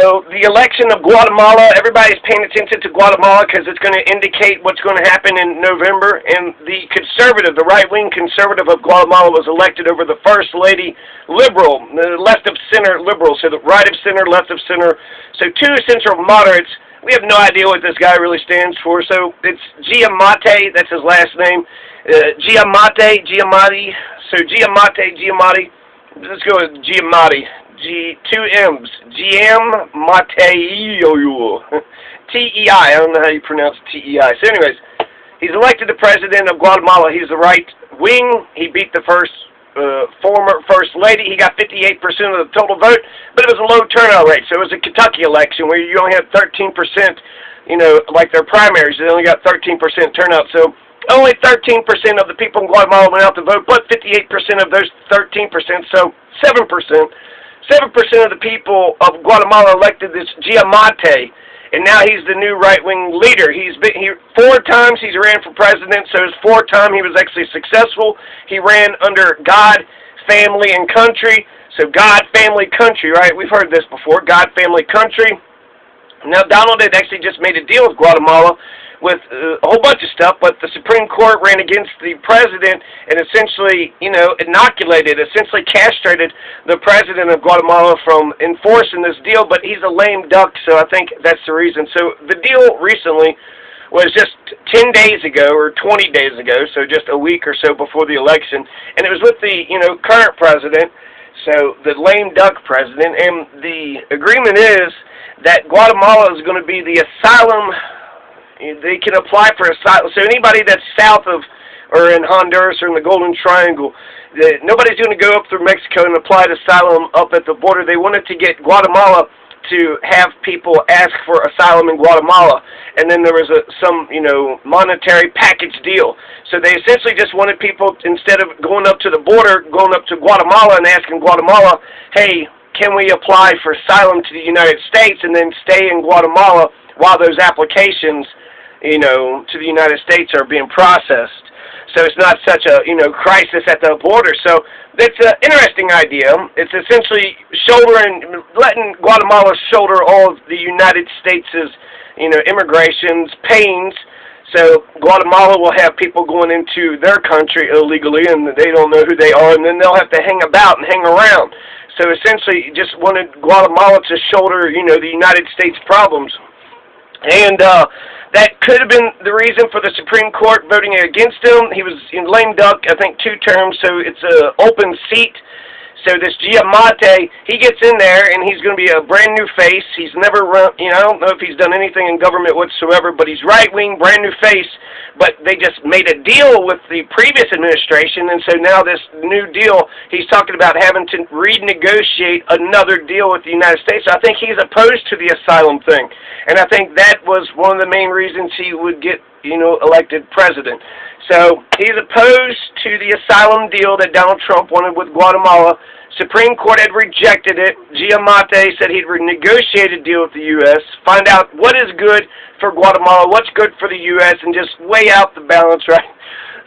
So the election of Guatemala, everybody's paying attention to Guatemala because it's going to indicate what's going to happen in November. And the conservative, the right-wing conservative of Guatemala was elected over the first lady liberal, the left-of-center liberal. So the right-of-center, left-of-center. So two central moderates. We have no idea what this guy really stands for. So it's Giamatti, that's his last name. Giamatti. So Giamatti. Let's go with Giamatti. Two M's. Giamatti. T-E-I. I don't know how you pronounce T-E-I. So anyways, he's elected the president of Guatemala. He's the right wing. He beat the former first lady. He got 58% of the total vote, but it was a low turnout rate. So it was a Kentucky election where you only had 13%, like their primaries. They only got 13% turnout. So only 13% of the people in Guatemala went out to vote, but 58% of those 13%, so 7%. 7% of the people of Guatemala elected this Giamatti, and now he's the new right-wing leader. He 4 times he's ran for president, so his 4th time he was actually successful. He ran under God, family, and country. So God, family, country, right? We've heard this before, God, family, country. Now Donald had actually just made a deal with Guatemala with a whole bunch of stuff, but the Supreme Court ran against the president and essentially, essentially castrated the president of Guatemala from enforcing this deal, but he's a lame duck, so I think that's the reason. So the deal recently was just 10 days ago, or 20 days ago, so just a week or so before the election, and it was with the, current president, so the lame duck president, and the agreement is that Guatemala is going to be the asylum. They can apply for asylum. So anybody that's south of, or in Honduras or in the Golden Triangle, nobody's going to go up through Mexico and apply to asylum up at the border. They wanted to get Guatemala to have people ask for asylum in Guatemala, and then there was some monetary package deal. So they essentially just wanted people, instead of going up to the border, going up to Guatemala and asking Guatemala, hey, can we apply for asylum to the United States and then stay in Guatemala while those applications to the United States are being processed. So it's not such a, crisis at the border. So it's an interesting idea. It's essentially letting Guatemala shoulder all of the United States' immigration's pains. So Guatemala will have people going into their country illegally, and they don't know who they are, and then they'll have to hang about and hang around. So essentially just wanted Guatemala to shoulder, the United States problems. And that could have been the reason for the Supreme Court voting against him. He was in lame duck, I think, 2 terms, so it's an open seat. So this Giamatti, he gets in there, and he's going to be a brand-new face. He's never run, I don't know if he's done anything in government whatsoever, but he's right-wing, brand-new face. But they just made a deal with the previous administration, and so now this new deal, he's talking about having to renegotiate another deal with the United States. So I think he's opposed to the asylum thing, and I think that was one of the main reasons he would get elected president. So he's opposed to the asylum deal that Donald Trump wanted with Guatemala. Supreme Court had rejected it. Giamatti said he'd renegotiate a deal with the U.S., find out what is good for Guatemala, what's good for the U.S., and just weigh out the balance, right?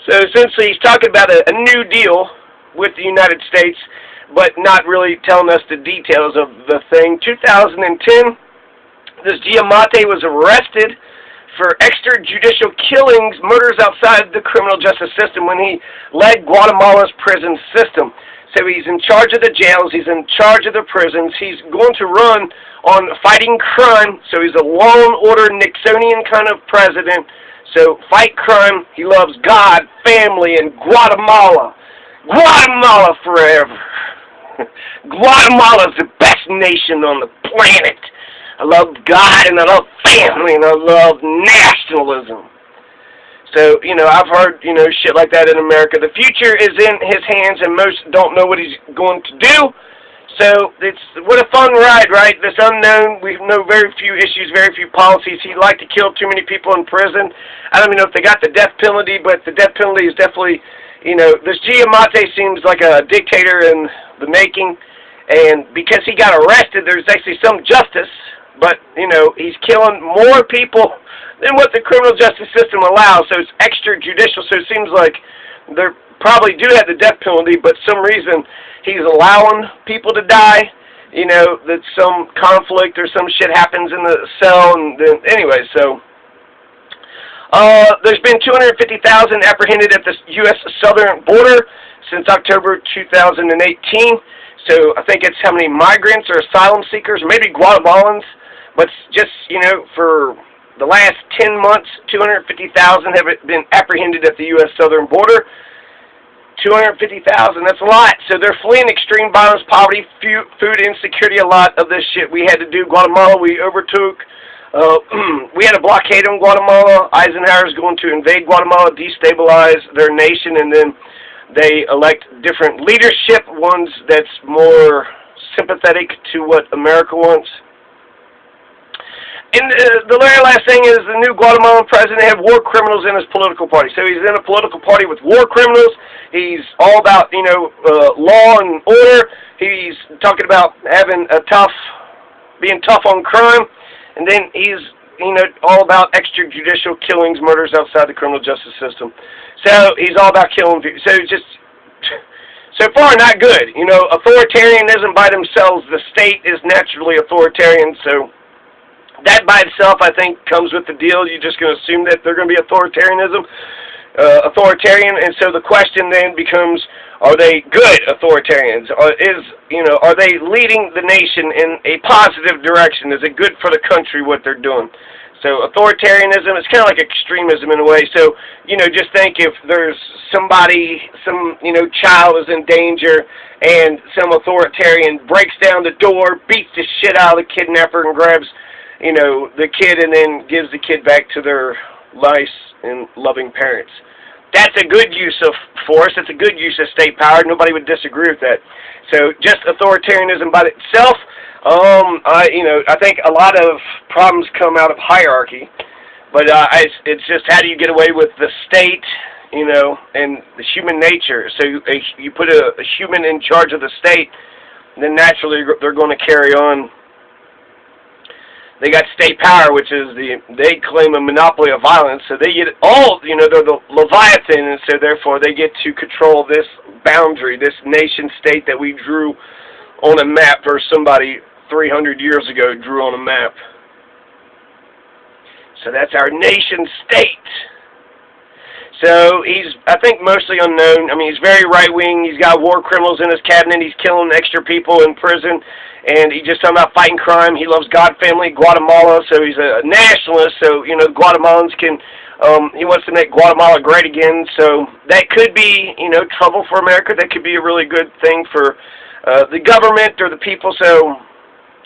So essentially he's talking about a new deal with the United States, but not really telling us the details of the thing. 2010, this Giamatti was arrested for extrajudicial killings, murders outside the criminal justice system when he led Guatemala's prison system. So he's in charge of the jails, he's in charge of the prisons, he's going to run on fighting crime, so he's a law and order Nixonian kind of president. So fight crime, he loves God, family, and Guatemala. Guatemala forever. Guatemala's the best nation on the planet. I love God, and I love family, and I love nationalism. So, I've heard, shit like that in America. The future is in his hands, and most don't know what he's going to do. So, what a fun ride, right? This unknown, we know very few issues, very few policies. He'd like to kill too many people in prison. I don't even know if they got the death penalty, but the death penalty is definitely, this Giamatti seems like a dictator in the making. And because he got arrested, there's actually some justice. But, he's killing more people than what the criminal justice system allows. So it's extrajudicial. So it seems like they probably do have the death penalty, but some reason he's allowing people to die. you know, that some conflict or some shit happens in the cell, and then, anyway, so, there's been 250,000 apprehended at the U.S. southern border since October 2018, so I think it's how many migrants or asylum seekers, or maybe Guatemalans, but just, you know, for the last 10 months, 250,000 have been apprehended at the U.S. southern border. 250,000, that's a lot. So they're fleeing extreme violence, poverty, food insecurity, a lot of this shit we had to do. Guatemala, we overtook. We had a blockade on Guatemala. Eisenhower's going to invade Guatemala, destabilize their nation, and then they elect different leadership, ones that's more sympathetic to what America wants. And the very last thing is the new Guatemalan president had war criminals in his political party. So he's in a political party with war criminals. He's all about, you know, law and order. He's talking about having being tough on crime. And then he's, you know, all about extrajudicial killings, murders outside the criminal justice system. So he's all about killing people. So just, so far, not good. You know, authoritarianism by themselves, the state is naturally authoritarian, so that by itself, I think, comes with the deal. You're just going to assume that they're going to be authoritarian, and so the question then becomes: are they good authoritarians? Are they leading the nation in a positive direction? Is it good for the country what they're doing? So authoritarianism is kind of like extremism in a way. So, you know, just think if there's somebody, you know, child is in danger, and some authoritarian breaks down the door, beats the shit out of the kidnapper, and grabs, you know, the kid, and then gives the kid back to their nice and loving parents. That's a good use of force. It's a good use of state power. Nobody would disagree with that. So just authoritarianism by itself, I think a lot of problems come out of hierarchy, but it's just how do you get away with the state, you know, and the human nature. So you put a human in charge of the state, then naturally they're going to carry on. They got state power, which is they claim a monopoly of violence, so they get all, you know, they're the Leviathan, and so therefore they get to control this boundary, this nation state that we drew on a map, or somebody 300 years ago drew on a map. So that's our nation state. So he's, I think, mostly unknown. I mean, he's very right-wing. He's got war criminals in his cabinet. He's killing extra people in prison. And he's just talking about fighting crime. He loves God, family, Guatemala. So he's a nationalist. So, you know, Guatemalans can, he wants to make Guatemala great again. So that could be, you know, trouble for America. That could be a really good thing for the government or the people. So,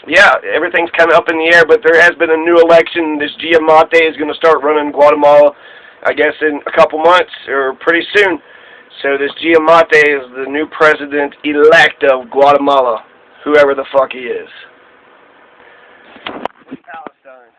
yeah, everything's kind of up in the air. But there has been a new election. This Giamatti is going to start running Guatemala, I guess, in a couple months or pretty soon. So this Giamatti is the new president-elect of Guatemala, whoever the fuck he is. Palestine.